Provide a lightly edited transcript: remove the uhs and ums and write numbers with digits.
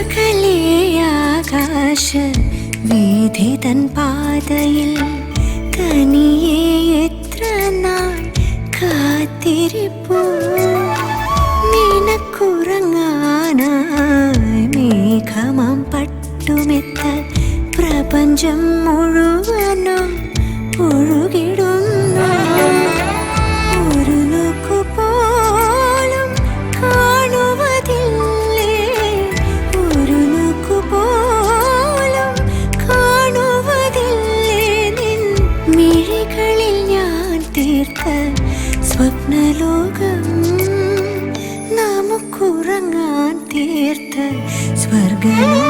അകലെ ആകാശ വീഥി തൻ പാതയിൽ കനിയെ എത്ര നാൾ കാത്തിരിപ്പൂ നിനക്കുറങ്ങാനായി മേഘമാം പട്ടുമെത്ത പ്രപഞ്ചം മുഴുവനും ഒഴുകിടുന്നു. ഒരു നോക്കുപോലും കാണുവതില്ലേ, ഒരു നോക്കുപോലും കാണുവതില്ലേ നിൻ മിഴികളിൽ ഞാൻ തീർത്ത സ്വപ്നലോകം, നമുക്കുറങ്ങാൻ തീർത്ത സ്വർഗം.